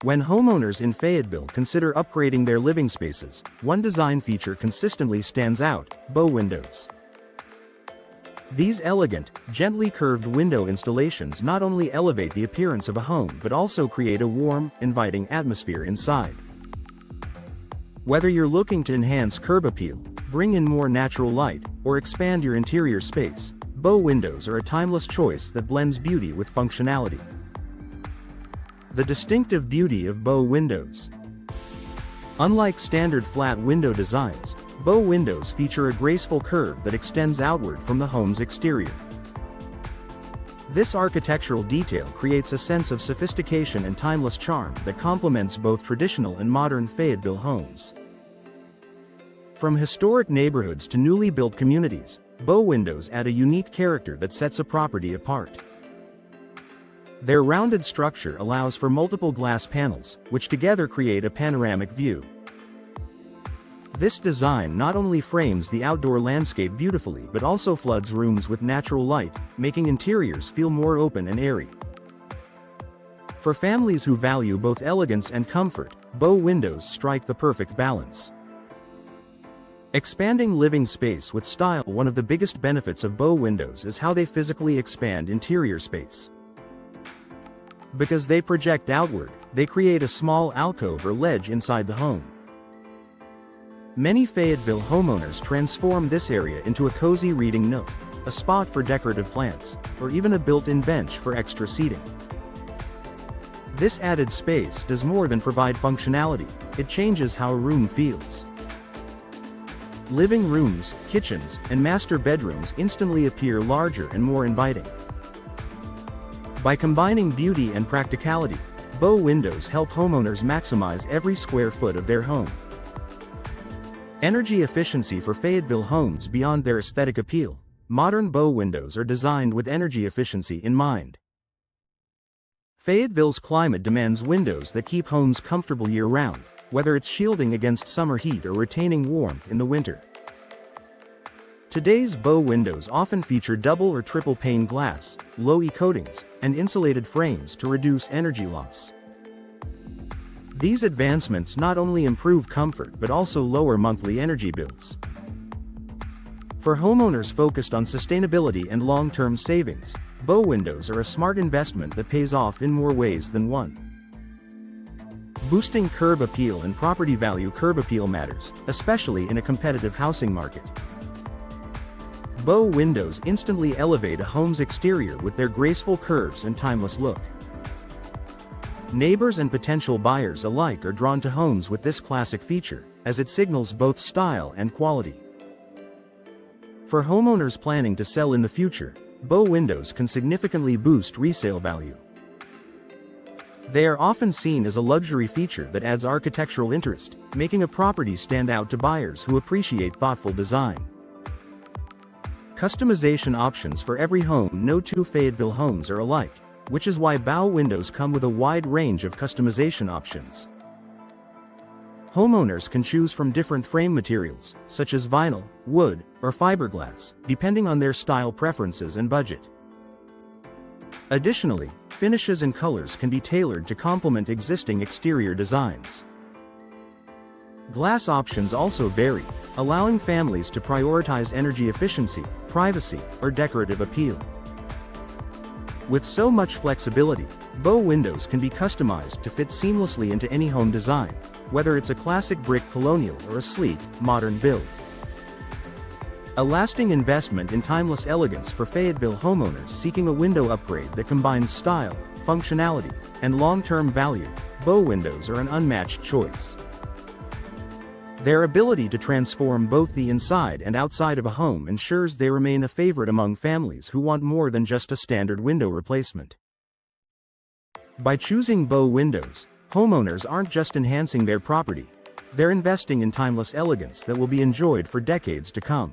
When homeowners in Fayetteville consider upgrading their living spaces, one design feature consistently stands out: bow windows. These elegant, gently curved window installations not only elevate the appearance of a home but also create a warm, inviting atmosphere inside. Whether you're looking to enhance curb appeal, bring in more natural light, or expand your interior space, bow windows are a timeless choice that blends beauty with functionality. The distinctive beauty of bow windows. Unlike standard flat window designs, bow windows feature a graceful curve that extends outward from the home's exterior. This architectural detail creates a sense of sophistication and timeless charm that complements both traditional and modern Fayetteville homes. From historic neighborhoods to newly built communities, bow windows add a unique character that sets a property apart. Their rounded structure allows for multiple glass panels, which together create a panoramic view. This design not only frames the outdoor landscape beautifully but also floods rooms with natural light, making interiors feel more open and airy. For families who value both elegance and comfort, bow windows strike the perfect balance. Expanding living space with style. One of the biggest benefits of bow windows is how they physically expand interior space. Because they project outward, they create a small alcove or ledge inside the home. Many Fayetteville homeowners transform this area into a cozy reading nook, a spot for decorative plants, or even a built-in bench for extra seating. This added space does more than provide functionality, it changes how a room feels. Living rooms, kitchens, and master bedrooms instantly appear larger and more inviting. By combining beauty and practicality, bow windows help homeowners maximize every square foot of their home. Energy efficiency. For Fayetteville homes. Beyond their aesthetic appeal, modern bow windows are designed with energy efficiency in mind. Fayetteville's climate demands windows that keep homes comfortable year-round, whether it's shielding against summer heat or retaining warmth in the winter. Today's bow windows often feature double or triple pane glass, low-E coatings, and insulated frames to reduce energy loss. These advancements not only improve comfort but also lower monthly energy bills. For homeowners focused on sustainability and long-term savings, bow windows are a smart investment that pays off in more ways than one. Boosting curb appeal and property value. Curb appeal matters, especially in a competitive housing market. Bow windows instantly elevate a home's exterior with their graceful curves and timeless look. Neighbors and potential buyers alike are drawn to homes with this classic feature, as it signals both style and quality. For homeowners planning to sell in the future, bow windows can significantly boost resale value. They are often seen as a luxury feature that adds architectural interest, making a property stand out to buyers who appreciate thoughtful design. Customization options for every home. No two Fayetteville homes are alike, which is why bow windows come with a wide range of customization options. Homeowners can choose from different frame materials, such as vinyl, wood, or fiberglass, depending on their style preferences and budget. Additionally, finishes and colors can be tailored to complement existing exterior designs. Glass options also vary, allowing families to prioritize energy efficiency, privacy, or decorative appeal. With so much flexibility, bow windows can be customized to fit seamlessly into any home design, whether it's a classic brick colonial or a sleek, modern build. A lasting investment in timeless elegance for Fayetteville homeowners seeking a window upgrade that combines style, functionality, and long-term value. Bow windows are an unmatched choice. Their ability to transform both the inside and outside of a home ensures they remain a favorite among families who want more than just a standard window replacement. By choosing bow windows, homeowners aren't just enhancing their property, they're investing in timeless elegance that will be enjoyed for decades to come.